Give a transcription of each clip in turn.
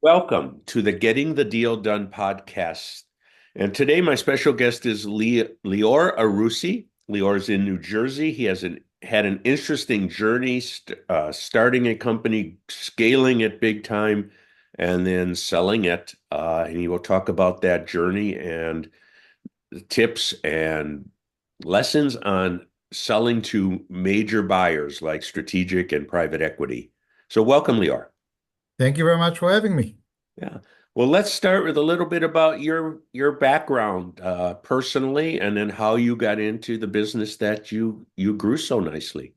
Welcome to the Getting the Deal Done podcast. And today, my special guest is Lior Arussy. Lior is in New Jersey. He had an interesting journey, starting a company, scaling it big time, and then selling it. And he will talk about that journey and tips and lessons on selling to major buyers like strategic and private equity. So, welcome, Lior. Thank you very much for having me. Yeah. Well, let's start with a little bit about your background personally, and then how you got into the business that you grew so nicely.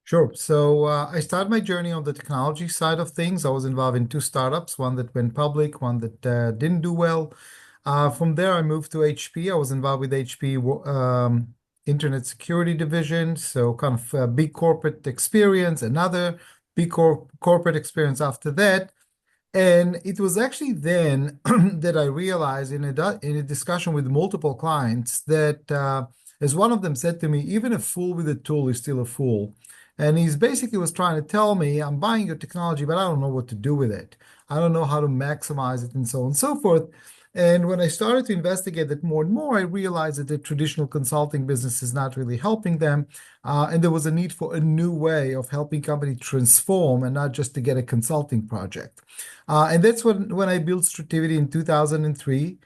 Sure. So I started my journey on the technology side of things. I was involved in two startups, one that went public, one that didn't do well. From there, I moved to HP. I was involved with HP Internet Security Division, so kind of a big corporate experience, another big corporate experience after that. And it was actually then that I realized in a discussion with multiple clients that, as one of them said to me, even a fool with a tool is still a fool. And he's basically was trying to tell me, I'm buying your technology, but I don't know what to do with it. I don't know how to maximize it and so on and so forth. And when I started to investigate that more and more, I realized that the traditional consulting business is not really helping them. And there was a need for a new way of helping companies transform and not just to get a consulting project. And that's when I built Strativity in 2003,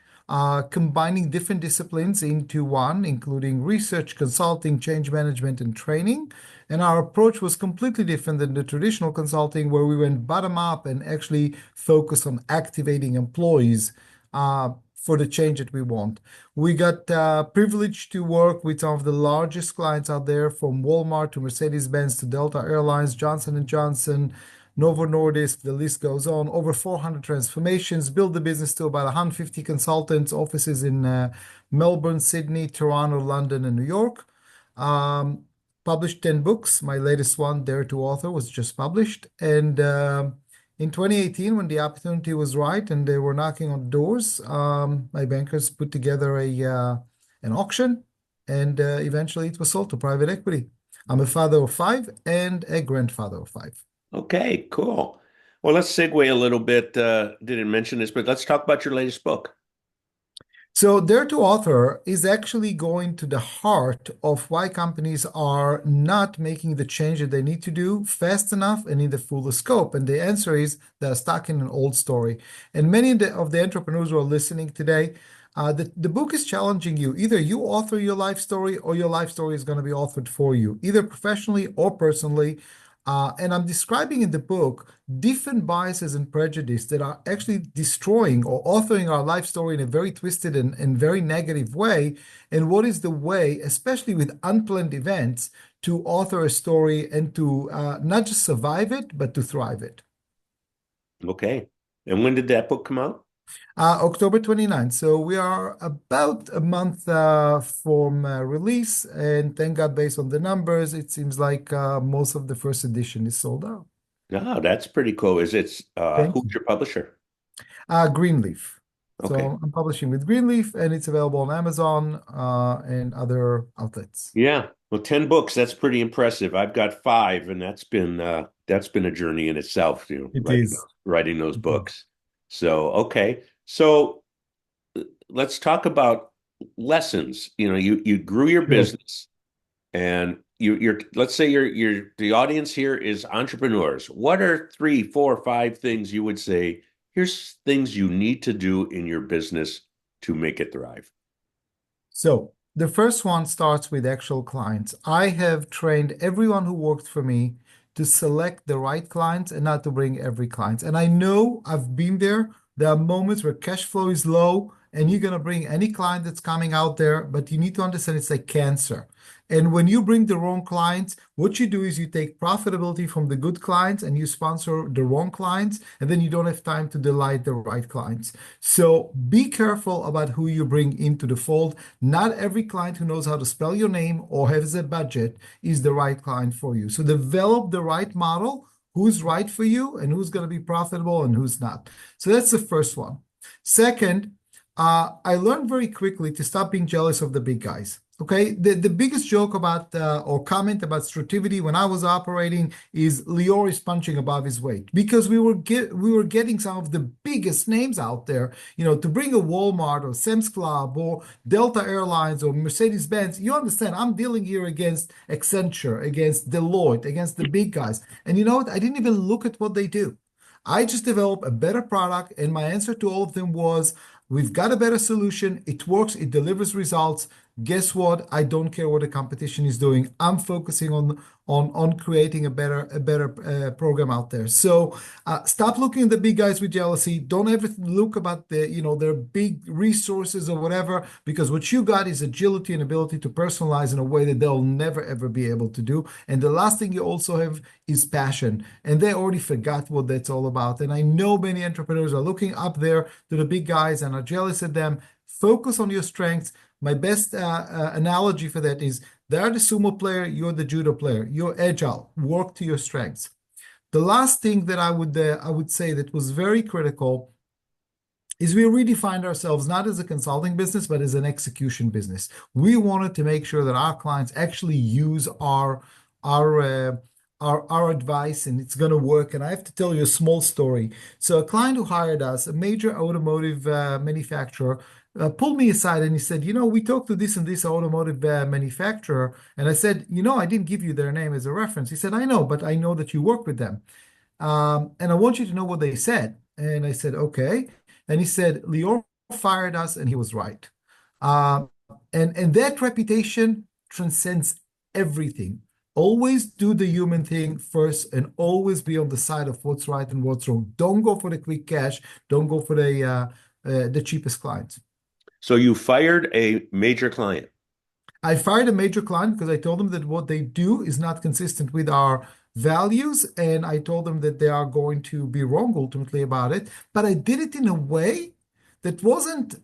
combining different disciplines into one, including research, consulting, change management, and training. And our approach was completely different than the traditional consulting, where we went bottom up and actually focused on activating employees for the change that we want. We got privileged to work with some of the largest clients out there, from Walmart to Mercedes-Benz to Delta Airlines, Johnson& and Johnson, Novo Nordisk, the list goes on. Over 400 transformations, build the business to about 150 consultants, offices in Melbourne, Sydney, Toronto, London, and New York. Um, Published 10 books. My latest one, Dare to Author, was just published. And in 2018, when the opportunity was right and they were knocking on doors, my bankers put together an auction, and eventually it was sold to private equity. I'm a father of five and a grandfather of five. Okay, cool. Well, let's segue a little bit. Didn't mention this, but let's talk about your latest book. So, Dare to Author is actually going to the heart of why companies are not making the change that they need to do fast enough and in the full scope. And the answer is they're stuck in an old story. And many of the entrepreneurs who are listening today, the book is challenging you. Either you author your life story or your life story is going to be authored for you, either professionally or personally. And I'm describing in the book different biases and prejudice that are actually destroying or authoring our life story in a very twisted and very negative way. And what is the way, especially with unplanned events, to author a story and to not just survive it, but to thrive it. Okay. And when did that book come out? October 29th. So we are about a month from release. And thank God, based on the numbers, it seems like most of the first edition is sold out. Ah, that's pretty cool. Thank Who's you. your publisher? Greenleaf. Okay. So I'm publishing with Greenleaf, and it's available on Amazon and other outlets. Yeah. Well, 10 books, that's pretty impressive. I've got five, and that's been a journey in itself, It is. writing those It is. books. So, okay. So let's talk about lessons. You grew your Sure. business, and you're let's say the audience here is entrepreneurs. What are three, four, five things you would say? Here's things you need to do in your business to make it thrive. So the first one starts with actual clients. I have trained everyone who worked for me to select the right clients and not to bring every client. And I know I've been there. There are moments where cash flow is low and you're going to bring any client that's coming out there, but you need to understand it's like cancer. And when you bring the wrong clients, what you do is you take profitability from the good clients and you sponsor the wrong clients, and then you don't have time to delight the right clients. So be careful about who you bring into the fold. Not every client who knows how to spell your name or has a budget is the right client for you. So develop the right model, who's right for you and who's going to be profitable and who's not. So that's the first one. Second, I learned very quickly to stop being jealous of the big guys. Okay, the biggest joke about or comment about Strativity when I was operating is Lior is punching above his weight because we were getting some of the biggest names out there. To bring a Walmart or Sam's Club or Delta Airlines or Mercedes-Benz. You understand? I'm dealing here against Accenture, against Deloitte, against the big guys. And you know what? I didn't even look at what they do. I just developed a better product, and my answer to all of them was, we've got a better solution. It works. It delivers results. Guess what? I don't care what the competition is doing. I'm focusing on creating a better program out there. So stop looking at the big guys with jealousy. Don't ever look about their big resources or whatever, because what you got is agility and ability to personalize in a way that they'll never ever be able to do. And the last thing you also have is passion, and they already forgot what that's all about. And I know many entrepreneurs are looking up there to the big guys and are jealous at them. Focus on your strengths. My best analogy for that is they're the sumo player, you're the judo player. You're agile. Work to your strengths. The last thing that I would say that was very critical is we redefined ourselves not as a consulting business, but as an execution business. We wanted to make sure that our clients actually use our uh, our advice and it's going to work. And I have to tell you a small story. So a client who hired us, a major automotive manufacturer, pulled me aside and he said, we talked to this and this automotive manufacturer. And I said, I didn't give you their name as a reference. He said, I know, but I know that you work with them. And I want you to know what they said. And I said, okay. And he said, Lior fired us, and he was right. Um, and that reputation transcends everything. Always do the human thing first and always be on the side of what's right and what's wrong. Don't go for the quick cash. Don't go for the cheapest clients. So you fired a major client. I fired a major client because I told them that what they do is not consistent with our values, and I told them that they are going to be wrong ultimately about it. But I did it in a way that wasn't,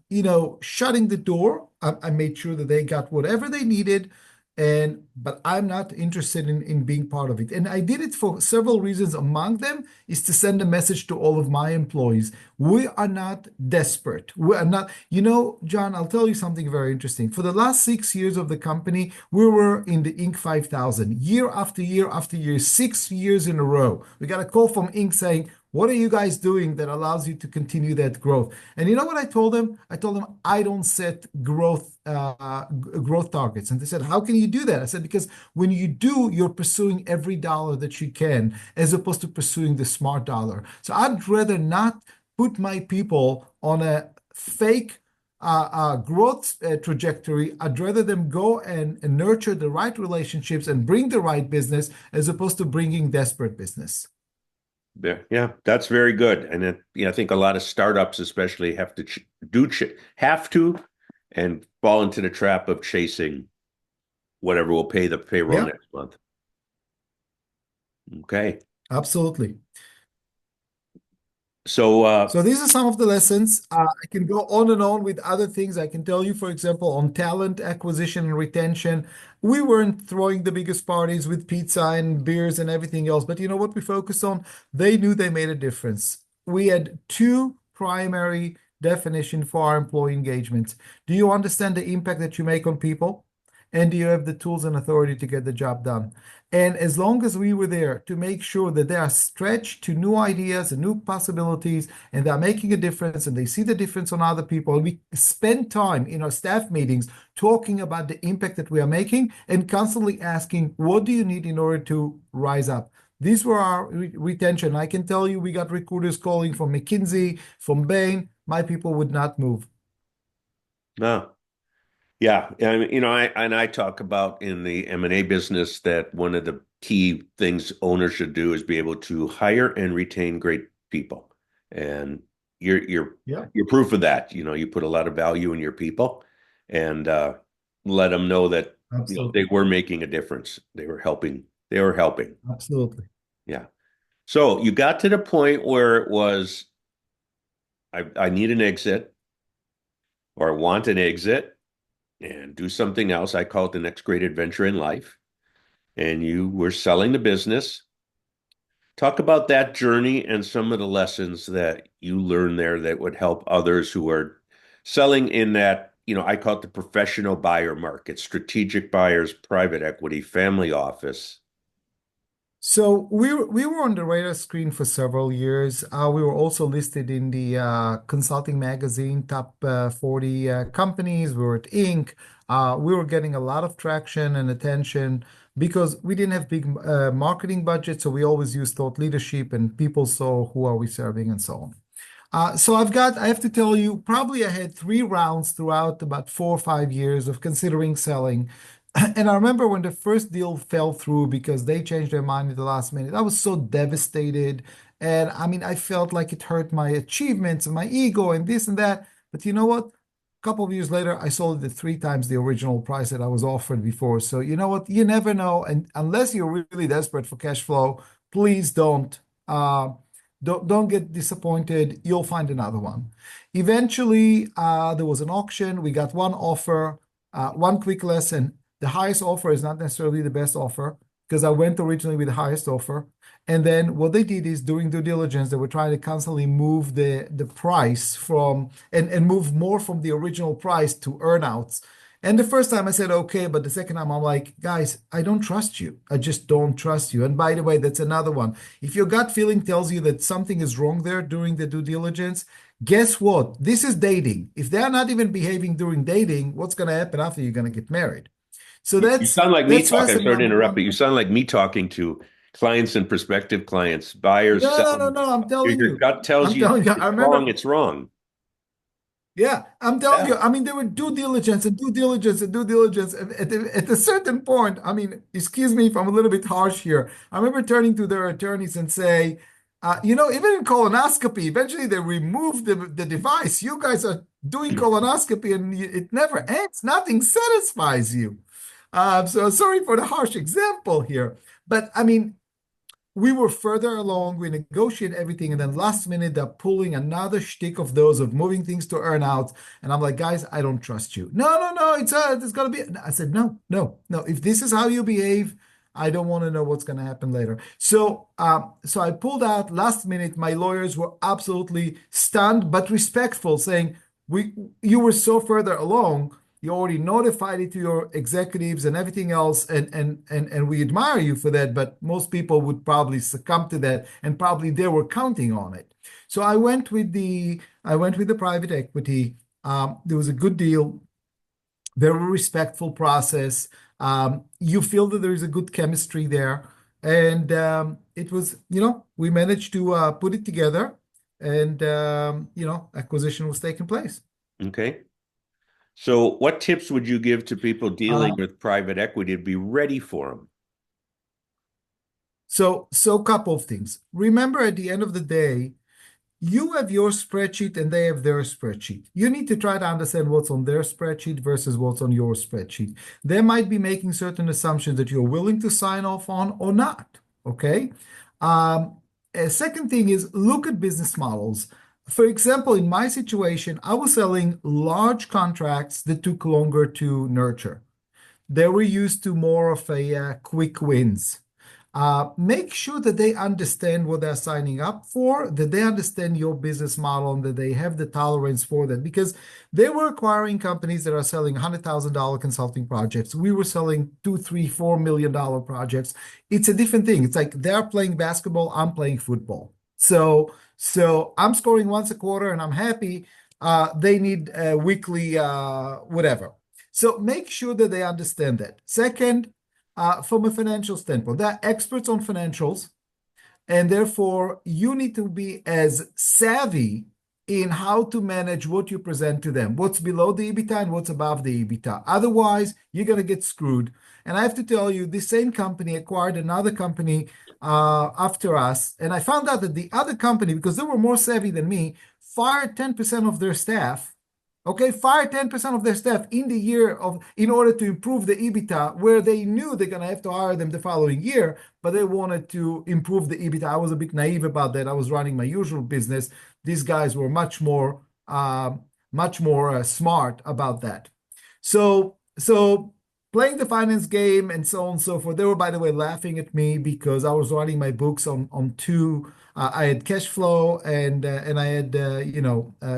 shutting the door. I made sure that they got whatever they needed, and but I'm not interested in being part of it. And I did it for several reasons. Among them is to send a message to all of my employees. We are not desperate. We are not, John, I'll tell you something very interesting. For the last 6 years of the company, we were in the Inc. 5000 year after year after year, 6 years in a row. We got a call from Inc. saying, what are you guys doing that allows you to continue that growth? And you know what I told them? I told them I don't set growth targets. And they said, how can you do that? I said, because when you do, you're pursuing every dollar that you can, as opposed to pursuing the smart dollar. So I'd rather not put my people on a fake growth trajectory. I'd rather them go and nurture the right relationships and bring the right business as opposed to bringing desperate business. Yeah, yeah, that's very good. And I think a lot of startups especially have to have to and fall into the trap of chasing whatever will pay the payroll Yeah, next month. Okay. absolutely. So So these are some of the lessons. I can go on and on with other things. I can tell you, for example, on talent acquisition and retention, we weren't throwing the biggest parties with pizza and beers and everything else. But you know what we focused on? They knew they made a difference. We had two primary definition for our employee engagement. Do you understand the impact that you make on people? And do you have the tools and authority to get the job done? And as long as we were there to make sure that they are stretched to new ideas and new possibilities, and they're making a difference, and they see the difference on other people, and we spend time in our staff meetings talking about the impact that we are making and constantly asking, what do you need in order to rise up? These were our retention. I can tell you, we got recruiters calling from McKinsey, from Bain. My people would not move. no. Yeah, and I talk about in the M&A business that one of the key things owners should do is be able to hire and retain great people. And you're you're Yeah, you're proof of that. You put a lot of value in your people and let them know that they absolutely. were making a difference. They were helping. They were helping. Absolutely. Yeah. So you got to the point where it was I need an exit or I want an exit and do something else. I call it the next great adventure in life. And you were selling the business. Talk about that journey and some of the lessons that you learned there that would help others who are selling in that I call it the professional buyer market, strategic buyers, private equity, family office. So we were on the radar screen for several years. We were also listed in the consulting magazine top 40 companies. We were at Inc. We were getting a lot of traction and attention because we didn't have big marketing budgets, so we always used thought leadership, and people saw who are we serving and so on. So I have to tell you, probably I had three rounds throughout about 4 or 5 years of considering selling. And I remember when the first deal fell through because they changed their mind at the last minute, I was so devastated. And I mean, I felt like it hurt my achievements and my ego and this and that. But you know what? A couple of years later, I sold it at three times the original price that I was offered before. So you know what? You never know. And unless you're really desperate for cash flow, please don't get disappointed. You'll find another one. Eventually, there was an auction. We got one offer. One quick lesson: the highest offer is not necessarily the best offer because I went originally with the highest offer. And then what they did is during due diligence, they were trying to constantly move the price from and move more from the original price to earnouts. And the first time I said okay, but the second time I'm like, guys, I don't trust you. I just don't trust you. And by the way, that's another one. If your gut feeling tells you that something is wrong there during the due diligence, guess what? This is dating. If they're not even behaving during dating, what's going to happen after you're going to get married? So You sound like me that's talking. I'm lesson sorry to number interrupt, but one. you sound like me talking to clients and prospective clients, buyers, No, no, no, sellers. no. I'm If telling your you. gut tells I'm you telling you. I it's wrong, remember. it's wrong. Yeah, I'm telling Yeah. you. I mean, there were due diligence and due diligence and due diligence. And at a certain point, I mean, excuse me if I'm a little bit harsh here. I remember turning to their attorneys and say, even in colonoscopy, eventually they remove the device. You guys are doing colonoscopy and it never ends. Nothing satisfies you. So sorry for the harsh example here. But I mean, we were further along, we negotiate everything, and then last minute they're pulling another shtick of those of moving things to earnouts. And I'm like, guys, I don't trust you. No, no, no, it's gonna be. I said, no, no, no. If this is how you behave, I don't want to know what's gonna happen later. So I pulled out last minute. My lawyers were absolutely stunned but respectful, saying, "We, you were so further along. You already notified it to your executives and everything else, and we admire you for that, but most people would probably succumb to that, and probably they were counting on it. So I went with the private equity. There was a good deal, very respectful process. You feel that there is a good chemistry there, and it was, we managed to put it together, and acquisition was taking place. Okay. So, what tips would you give to people dealing Uh, with private equity to be ready for them? so couple of things. Remember, at the end of the day, you have your spreadsheet and they have their spreadsheet. You need to try to understand what's on their spreadsheet versus what's on your spreadsheet. They might be making certain assumptions that you're willing to sign off on or not. Okay. A second thing is look at business models. For example, in my situation, I was selling large contracts that took longer to nurture. They were used to more of a quick wins. Make sure that they understand what they're signing up for, that they understand your business model, and that they have the tolerance for that. Because they were acquiring companies that are selling $100,000 consulting projects. We were selling two, three, $4 million projects. It's a different thing. It's like they're playing basketball, I'm playing football. So I'm scoring once a quarter and I'm happy. They need weekly whatever. So make sure that they understand that. Second, from a financial standpoint, they're experts on financials, and therefore you need to be as savvy in how to manage what you present to them, what's below the EBITDA and what's above the EBITDA. Otherwise, you're going to get screwed. And I have to tell you, this same company acquired another company after us. And I found out that the other company, because they were more savvy than me, fired 10% of their staff. Okay, fire 10% of their staff in the year of in order to improve the EBITDA, where they knew they're gonna have to hire them the following year, but they wanted to improve the EBITDA. I was a bit naive about that. I was running my usual business. These guys were much more smart about that. So playing the finance game and so on and so forth. They were, by the way, laughing at me because I was writing my books on two. I had cash flow and I had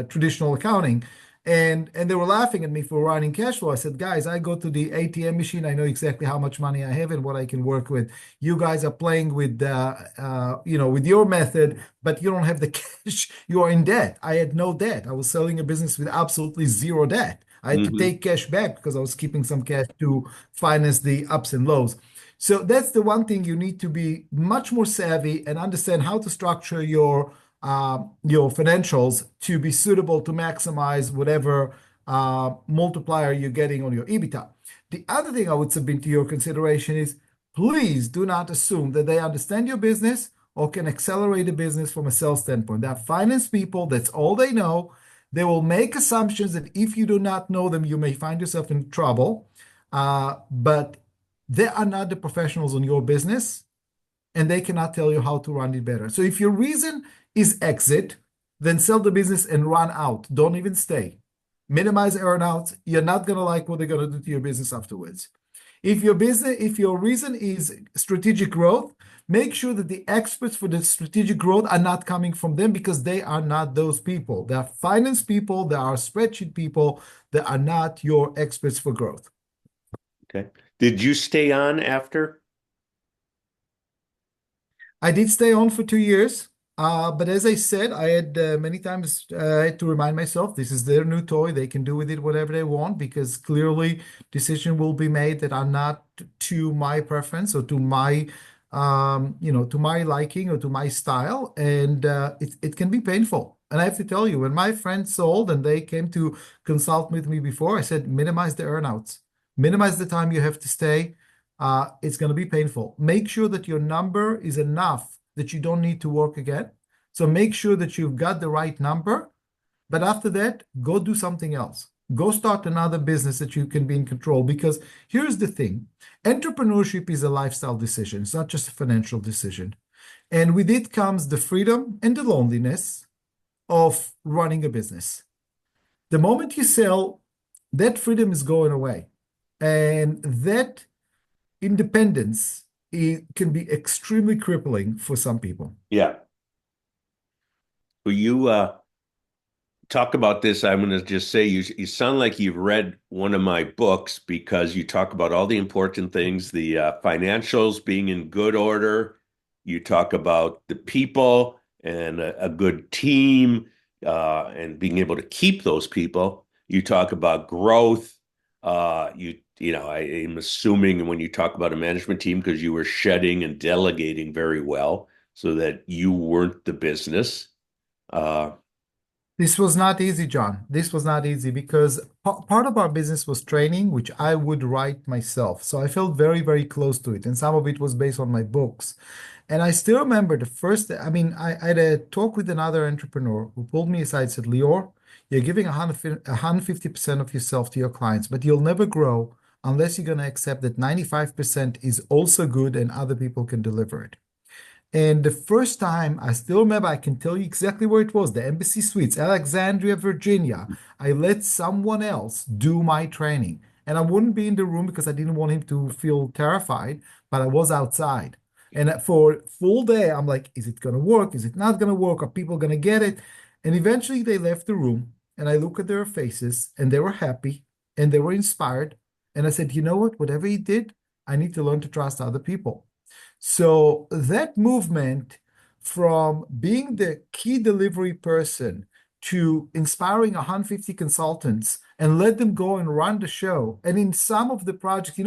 traditional accounting. And they were laughing at me for running cash flow. I said, guys, I go to the ATM machine. I know exactly how much money I have and what I can work with. You guys are playing with with your method, but you don't have the cash. You are in debt. I had no debt. I was selling a business with absolutely zero debt. I had to Hmm. take cash back because I was keeping some cash to finance the ups and lows. So that's the one thing you need to be much more savvy and understand how to structure your financials to be suitable to maximize whatever multiplier you're getting on your EBITDA. The other thing I would submit to your consideration is please do not assume that they understand your business or can accelerate the business from a sales standpoint. They are finance people, that's all they know. They will make assumptions that if you do not know them, you may find yourself in trouble. But they are not the professionals on your business and they cannot tell you how to run it better. So if your reason is exit, then sell the business and run out. Don't even stay. Minimize earnouts. You're not going to like what they're going to do to your business afterwards. If your reason is strategic growth, make sure that the experts for the strategic growth are not coming from them because they are not those people. They are finance people, they are spreadsheet people, they are not your experts for growth. Okay. Did you stay on after? I did stay on for 2 years, but as I said, I had many times I had to remind myself this is their new toy. They can do with it whatever they want because clearly decisions will be made that are not to my preference or to my to my liking or to my style, and it can be painful. And I have to tell you, when my friends sold and they came to consult with me before, I said minimize the earnouts, minimize the time you have to stay. It's going to be painful. Make sure that your number is enough that you don't need to work again. So make sure that you've got the right number. But after that, go do something else. Go start another business that you can be in control. Because here's the thing, entrepreneurship is a lifestyle decision, it's not just a financial decision. And with it comes the freedom and the loneliness of running a business. The moment you sell, that freedom is going away. And that independence it can be extremely crippling for some people. Yeah. Well, you talk about this. I'm going to just say you sound like you've read one of my books because you talk about all the important things, the financials being in good order. You talk about the people and a good team and being able to keep those people. You talk about growth. I'm assuming when you talk about a management team because you were shedding and delegating very well so that you weren't the business. Uh, This was not easy, John. This was not easy because part of our business was training, which I would write myself. So I felt very, very close to it. And some of it was based on my books. And I still remember the first, I mean, I had a talk with another entrepreneur who pulled me aside and said, Lior, you're giving 150% of yourself to your clients, but you'll never grow unless you're going to accept that 95% is also good and other people can deliver it. And the first time, I still remember, I can tell you exactly where it was, the Embassy Suites, Alexandria, Virginia. I let someone else do my training. And I wouldn't be in the room because I didn't want him to feel terrified, but I was outside. And for full day, I'm like, is it going to work? Is it not going to work? Are people going to get it? And eventually they left the room and I look at their faces and they were happy and they were inspired. And I said, you know what? Whatever he did, I need to learn to trust other people. So that movement from being the key delivery person to inspiring 150 consultants and let them go and run the show. And in some of the projects,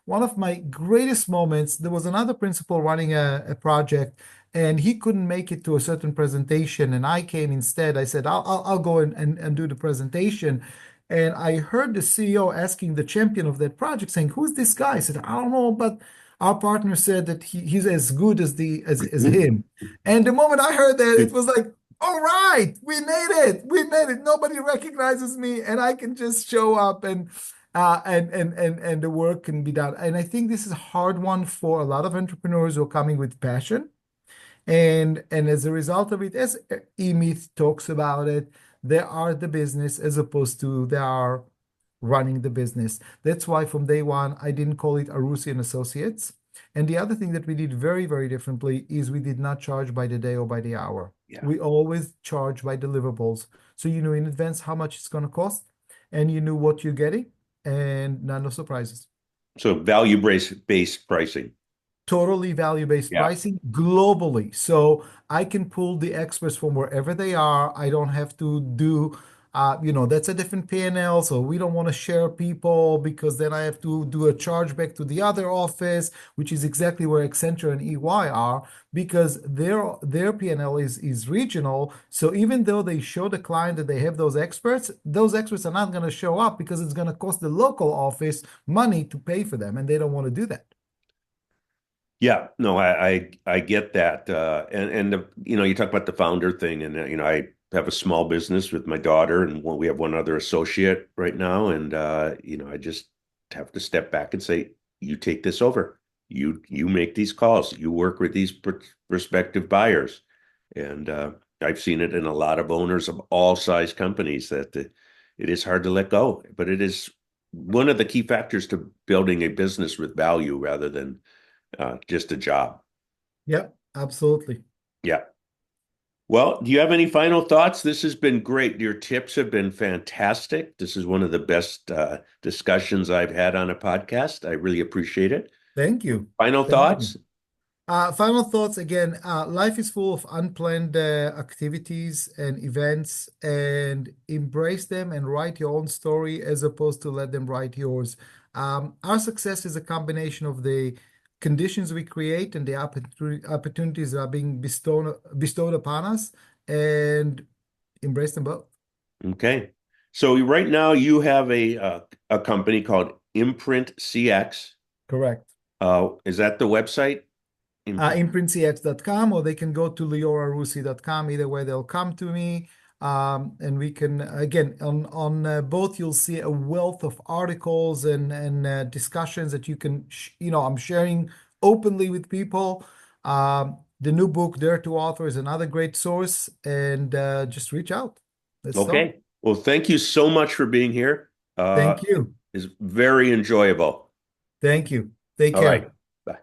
one of my greatest moments, there was another principal running a project and he couldn't make it to a certain presentation. And I came instead. I said, I'll go and do the presentation. And I heard the CEO asking the champion of that project saying, who's this guy? I said, I don't know, but our partner said that he's as good as the as him. And the moment I heard that, it was like, all right, we made it. We made it. Nobody recognizes me, and I can just show up and the work can be done. And I think this is a hard one for a lot of entrepreneurs who are coming with passion. And as a result of it, as E-Myth talks about it, they are the business as opposed to they are running the business. That's why from day one, I didn't call it Arussy and Associates. And the other thing that we did very, very differently is we did not charge by the day or by the hour. Yeah. We always charge by deliverables. So you know in advance how much it's going to cost and you knew what you're getting and none of surprises. So value-based pricing. Totally value-based Yeah. pricing globally. So I can pull the experts from wherever they are. I don't have to do, that's a different P&L. So we don't want to share people because then I have to do a chargeback to the other office, which is exactly where Accenture and EY are, because their P&L is regional. So even though they show the client that they have those experts are not going to show up because it's going to cost the local office money to pay for them, and they don't want to do that. Yeah, no, I get that. And you talk about the founder thing, and I have a small business with my daughter, and we have one other associate right now, and I just have to step back and say, you take this over. You make these calls. You work with these prospective buyers, and I've seen it in a lot of owners of all size companies that it is hard to let go, but it is one of the key factors to building a business with value rather than just a job. Yep, absolutely. Yeah. Well, do you have any final thoughts? This has been great. Your tips have been fantastic. This is one of the best discussions I've had on a podcast. I really appreciate it. Thank you. Final Thank you. thoughts? Final thoughts again. Life is full of unplanned activities and events, and embrace them and write your own story as opposed to let them write yours. Our success is a combination of the conditions we create and the opportunities that are being bestowed upon us, and embrace them both. Okay. So right now you have a company called Imprint CX. Correct. Is that the website? Imprint. Imprintcx.com, or they can go to liorarussy.com. Either way, they'll come to me. And we can, again, on both, you'll see a wealth of articles and discussions that you can, I'm sharing openly with people. The new book, Dare to Author, is another great source, and just reach out. Let's talk. Okay. Well, thank you so much for being here. Thank you. It's very enjoyable. Thank you. Take All right. care. Bye.